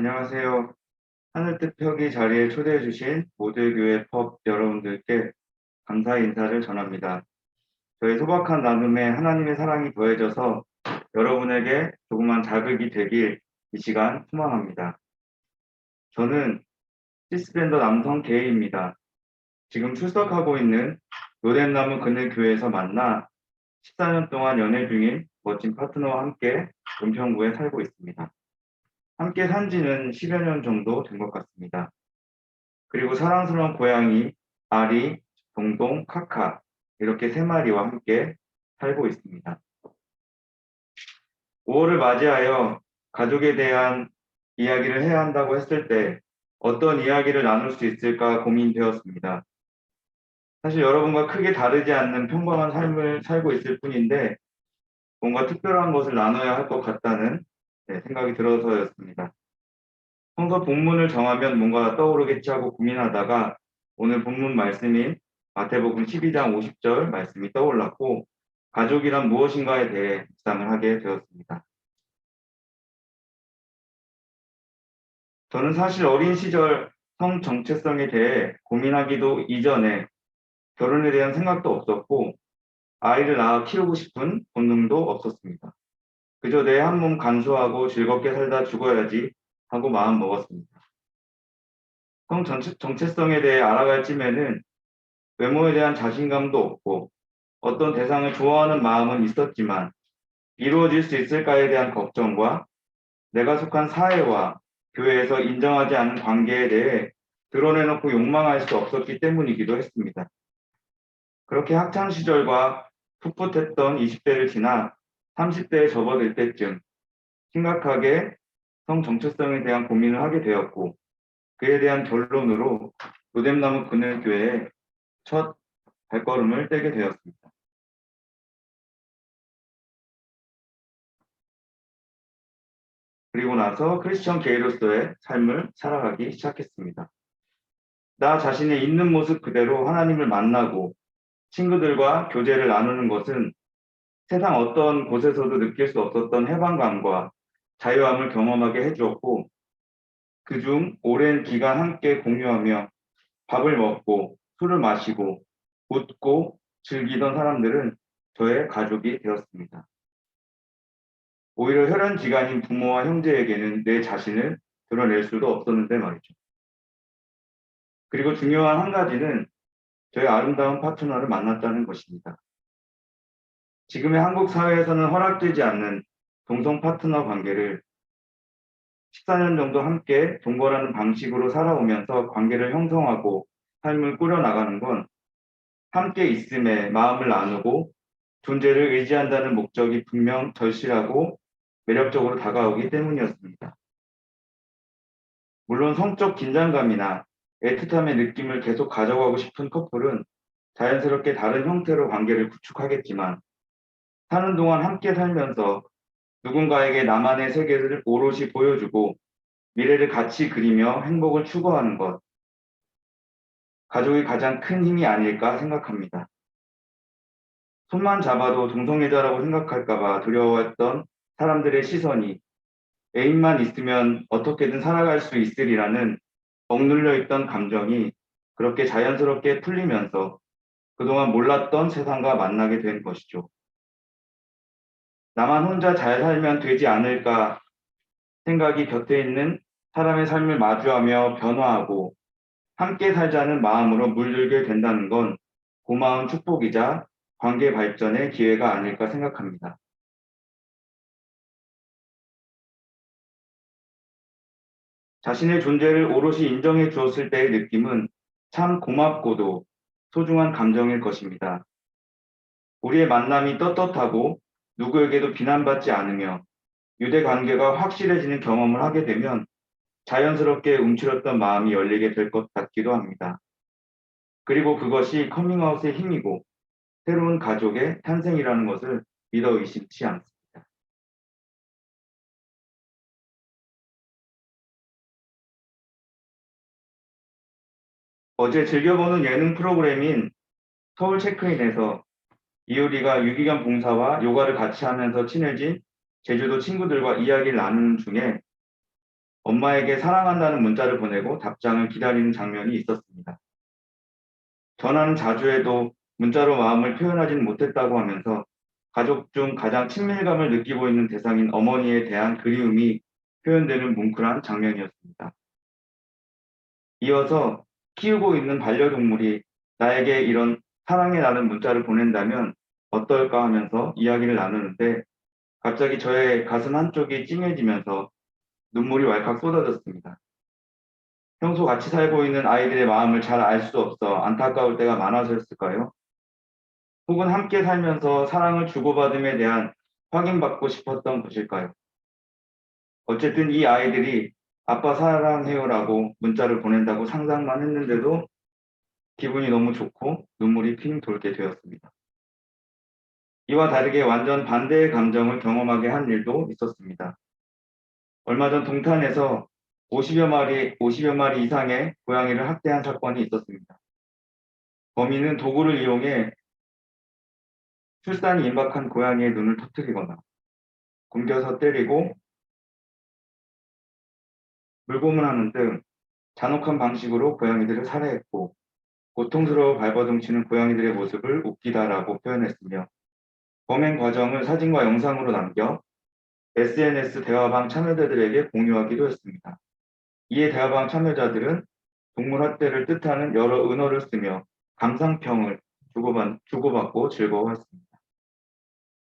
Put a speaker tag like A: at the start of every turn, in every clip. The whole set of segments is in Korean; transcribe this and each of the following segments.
A: 안녕하세요. 하늘뜻 펴기 자리에 초대해 주신 모두교회 펍 여러분들께 감사의 인사를 전합니다. 저희 소박한 나눔에 하나님의 사랑이 더해져서 여러분에게 조그만 자극이 되길 이 시간 소망합니다. 저는 시스밴더 남성 게이입니다. 지금 출석하고 있는 로뎀나무 그늘교회에서 만나 14년 동안 연애 중인 멋진 파트너와 함께 은평구에 살고 있습니다. 함께 산 지는 10여 년 정도 된 것 같습니다. 그리고 사랑스러운 고양이, 아리, 동동, 카카 이렇게 세 마리와 함께 살고 있습니다. 5월을 맞이하여 가족에 대한 이야기를 해야 한다고 했을 때 어떤 이야기를 나눌 수 있을까 고민되었습니다. 사실 여러분과 크게 다르지 않는 평범한 삶을 살고 있을 뿐인데 뭔가 특별한 것을 나눠야 할 것 같다는 생각이 들어서였습니다. 성서 본문을 정하면 뭔가 떠오르겠지 하고 고민하다가 오늘 본문 말씀인 마태복음 12장 50절 말씀이 떠올랐고 가족이란 무엇인가에 대해 묵상을 하게 되었습니다. 저는 사실 어린 시절 성 정체성에 대해 고민하기도 이전에 결혼에 대한 생각도 없었고 아이를 낳아 키우고 싶은 본능도 없었습니다. 그저 내 한 몸 간수하고 즐겁게 살다 죽어야지 하고 마음 먹었습니다. 성 정체성에 대해 알아갈 쯤에는 외모에 대한 자신감도 없고 어떤 대상을 좋아하는 마음은 있었지만 이루어질 수 있을까에 대한 걱정과 내가 속한 사회와 교회에서 인정하지 않은 관계에 대해 드러내놓고 욕망할 수 없었기 때문이기도 했습니다. 그렇게 학창 시절과 풋풋했던 20대를 지나 30대에 접어들 때쯤 심각하게 성 정체성에 대한 고민을 하게 되었고 그에 대한 결론으로 로뎀나무 그늘교회에 첫 발걸음을 떼게 되었습니다. 그리고 나서 크리스천 게이로서의 삶을 살아가기 시작했습니다. 나 자신의 있는 모습 그대로 하나님을 만나고 친구들과 교제를 나누는 것은 세상 어떤 곳에서도 느낄 수 없었던 해방감과 자유함을 경험하게 해주었고 그중 오랜 기간 함께 공유하며 밥을 먹고 술을 마시고 웃고 즐기던 사람들은 저의 가족이 되었습니다. 오히려 혈연지간인 부모와 형제에게는 내 자신을 드러낼 수도 없었는데 말이죠. 그리고 중요한 한 가지는 저의 아름다운 파트너를 만났다는 것입니다. 지금의 한국 사회에서는 허락되지 않는 동성 파트너 관계를 14년 정도 함께 동거라는 방식으로 살아오면서 관계를 형성하고 삶을 꾸려나가는 건 함께 있음에 마음을 나누고 존재를 의지한다는 목적이 분명 절실하고 매력적으로 다가오기 때문이었습니다. 물론 성적 긴장감이나 애틋함의 느낌을 계속 가져가고 싶은 커플은 자연스럽게 다른 형태로 관계를 구축하겠지만 사는 동안 함께 살면서 누군가에게 나만의 세계를 오롯이 보여주고 미래를 같이 그리며 행복을 추구하는 것, 가족의 가장 큰 힘이 아닐까 생각합니다. 손만 잡아도 동성애자라고 생각할까봐 두려워했던 사람들의 시선이 애인만 있으면 어떻게든 살아갈 수 있으리라는 억눌려 있던 감정이 그렇게 자연스럽게 풀리면서 그동안 몰랐던 세상과 만나게 된 것이죠. 나만 혼자 잘 살면 되지 않을까 생각이 곁에 있는 사람의 삶을 마주하며 변화하고 함께 살자는 마음으로 물들게 된다는 건 고마운 축복이자 관계 발전의 기회가 아닐까 생각합니다. 자신의 존재를 오롯이 인정해 주었을 때의 느낌은 참 고맙고도 소중한 감정일 것입니다. 우리의 만남이 떳떳하고 누구에게도 비난받지 않으며 유대 관계가 확실해지는 경험을 하게 되면 자연스럽게 움츠렸던 마음이 열리게 될 것 같기도 합니다. 그리고 그것이 커밍아웃의 힘이고 새로운 가족의 탄생이라는 것을 믿어 의심치 않습니다. 어제 즐겨보는 예능 프로그램인 서울 체크인에서 이효리가 유기견 봉사와 요가를 같이 하면서 친해진 제주도 친구들과 이야기를 나누는 중에 엄마에게 사랑한다는 문자를 보내고 답장을 기다리는 장면이 있었습니다. 전화는 자주 해도 문자로 마음을 표현하지는 못했다고 하면서 가족 중 가장 친밀감을 느끼고 있는 대상인 어머니에 대한 그리움이 표현되는 뭉클한 장면이었습니다. 이어서 키우고 있는 반려동물이 나에게 이런 사랑해라는 문자를 보낸다면 어떨까 하면서 이야기를 나누는데 갑자기 저의 가슴 한쪽이 찡해지면서 눈물이 왈칵 쏟아졌습니다. 평소 같이 살고 있는 아이들의 마음을 잘 알 수 없어 안타까울 때가 많아서였을까요? 혹은 함께 살면서 사랑을 주고받음에 대한 확인받고 싶었던 것일까요? 어쨌든 이 아이들이 아빠 사랑해요라고 문자를 보낸다고 상상만 했는데도 기분이 너무 좋고 눈물이 핑 돌게 되었습니다. 이와 다르게 완전 반대의 감정을 경험하게 한 일도 있었습니다. 얼마 전 동탄에서 50여 마리 이상의 고양이를 학대한 사건이 있었습니다. 범인은 도구를 이용해 출산이 임박한 고양이의 눈을 터뜨리거나 굶겨서 때리고 물고문하는 등 잔혹한 방식으로 고양이들을 살해했고 고통스러워 발버둥치는 고양이들의 모습을 웃기다라고 표현했으며 범행 과정을 사진과 영상으로 남겨 SNS 대화방 참여자들에게 공유하기도 했습니다. 이에 대화방 참여자들은 동물 학대를 뜻하는 여러 은어를 쓰며 감상평을 주고받고 즐거워했습니다.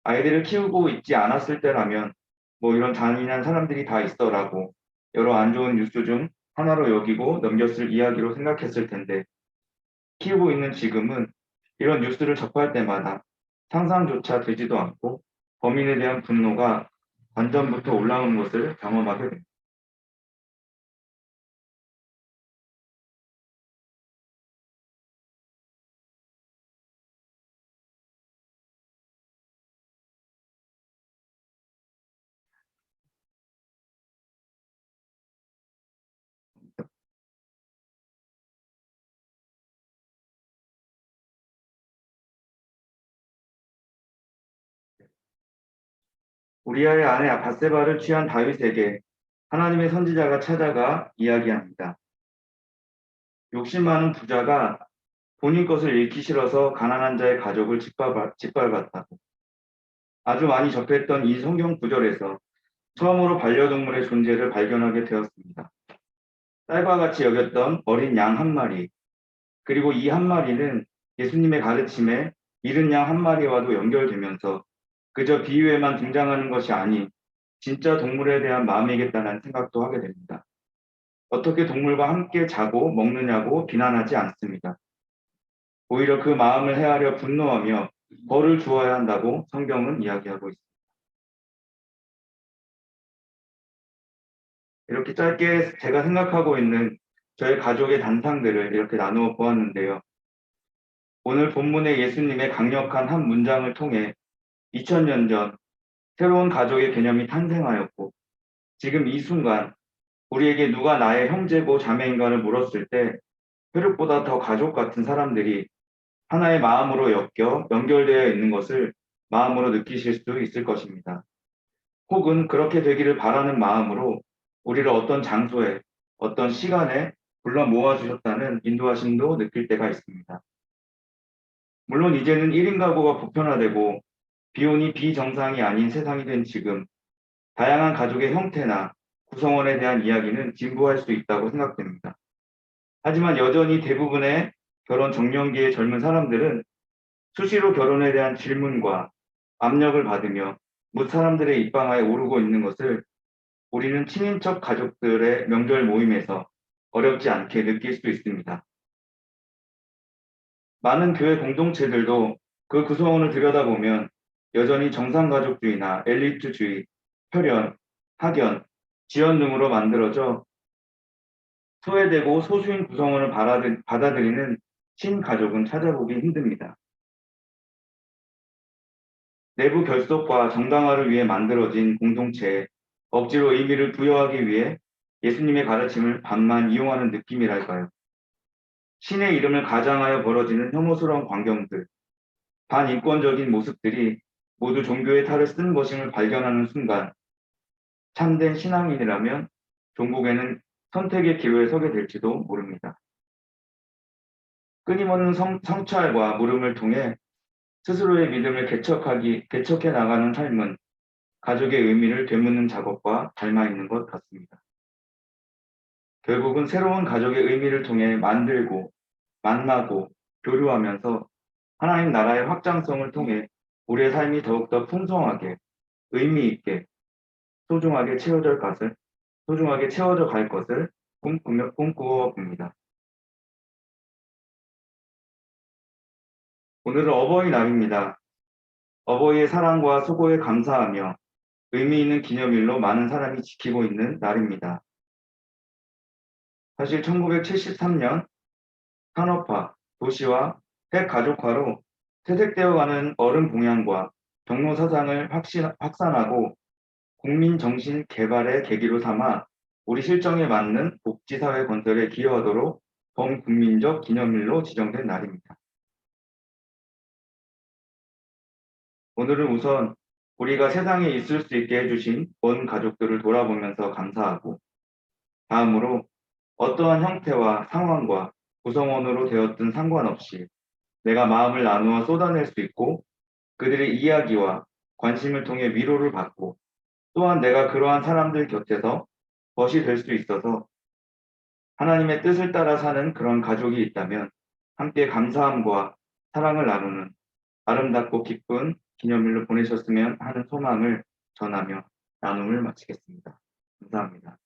A: 아이들을 키우고 있지 않았을 때라면 뭐 이런 잔인한 사람들이 다 있어라고 여러 안 좋은 뉴스 중 하나로 여기고 넘겼을 이야기로 생각했을 텐데 키우고 있는 지금은 이런 뉴스를 접할 때마다 상상조차 되지도 않고 범인에 대한 분노가 관전부터 올라오는 것을 경험하게 됩니다. 우리아의 아내 바세바를 취한 다윗에게 하나님의 선지자가 찾아가 이야기합니다. 욕심 많은 부자가 본인 것을 잃기 싫어서 가난한 자의 가족을 짓밟았다고. 아주 많이 접했던 이 성경 구절에서 처음으로 반려동물의 존재를 발견하게 되었습니다. 딸과 같이 여겼던 어린 양 한 마리, 그리고 이 한 마리는 예수님의 가르침에 잃은 양 한 마리와도 연결되면서 그저 비유에만 등장하는 것이 아닌 진짜 동물에 대한 마음이겠다는 생각도 하게 됩니다. 어떻게 동물과 함께 자고 먹느냐고 비난하지 않습니다. 오히려 그 마음을 헤아려 분노하며 벌을 주어야 한다고 성경은 이야기하고 있습니다. 이렇게 짧게 제가 생각하고 있는 저의 가족의 단상들을 이렇게 나누어 보았는데요. 오늘 본문의 예수님의 강력한 한 문장을 통해 2000년 전 새로운 가족의 개념이 탄생하였고 지금 이 순간 우리에게 누가 나의 형제고 자매인가를 물었을 때 혈육보다 더 가족 같은 사람들이 하나의 마음으로 엮여 연결되어 있는 것을 마음으로 느끼실 수 있을 것입니다. 혹은 그렇게 되기를 바라는 마음으로 우리를 어떤 장소에 어떤 시간에 불러 모아주셨다는 인도하심도 느낄 때가 있습니다. 물론 이제는 1인 가구가 보편화되고 비혼이 비정상이 아닌 세상이 된 지금 다양한 가족의 형태나 구성원에 대한 이야기는 진부할 수 있다고 생각됩니다. 하지만 여전히 대부분의 결혼 정년기의 젊은 사람들은 수시로 결혼에 대한 질문과 압력을 받으며 못 사람들의 입방아에 오르고 있는 것을 우리는 친인척 가족들의 명절 모임에서 어렵지 않게 느낄 수 있습니다. 많은 교회 공동체들도 그 구성원을 들여다보면 여전히 정상가족주의나 엘리트주의, 혈연, 학연, 지연 등으로 만들어져 소외되고 소수인 구성원을 받아들이는 친가족은 찾아보기 힘듭니다. 내부 결속과 정당화를 위해 만들어진 공동체에 억지로 의미를 부여하기 위해 예수님의 가르침을 반만 이용하는 느낌이랄까요. 신의 이름을 가장하여 벌어지는 혐오스러운 광경들, 반인권적인 모습들이 모두 종교의 탈을 쓴 것임을 발견하는 순간 참된 신앙인이라면 종국에는 선택의 기로에 서게 될지도 모릅니다. 끊임없는 성찰과 물음을 통해 스스로의 믿음을 개척해 나가는 삶은 가족의 의미를 되묻는 작업과 닮아 있는 것 같습니다. 결국은 새로운 가족의 의미를 통해 만들고, 만나고, 교류하면서 하나님 나라의 확장성을 통해 우리의 삶이 더욱더 풍성하게, 의미 있게, 소중하게 채워져 갈 것을 꿈꾸어 봅니다. 오늘은 어버이날입니다. 어버이의 사랑과 수고에 감사하며 의미 있는 기념일로 많은 사람이 지키고 있는 날입니다. 사실 1973년 산업화, 도시화, 핵가족화로 퇴색되어가는 어른 봉양과 경로 사상을 확산하고 국민 정신 개발의 계기로 삼아 우리 실정에 맞는 복지사회 건설에 기여하도록 범국민적 기념일로 지정된 날입니다. 오늘은 우선 우리가 세상에 있을 수 있게 해주신 온 가족들을 돌아보면서 감사하고, 다음으로 어떠한 형태와 상황과 구성원으로 되었든 상관없이 내가 마음을 나누어 쏟아낼 수 있고 그들의 이야기와 관심을 통해 위로를 받고 또한 내가 그러한 사람들 곁에서 벗이 될 수 있어서 하나님의 뜻을 따라 사는 그런 가족이 있다면 함께 감사함과 사랑을 나누는 아름답고 기쁜 기념일로 보내셨으면 하는 소망을 전하며 나눔을 마치겠습니다. 감사합니다.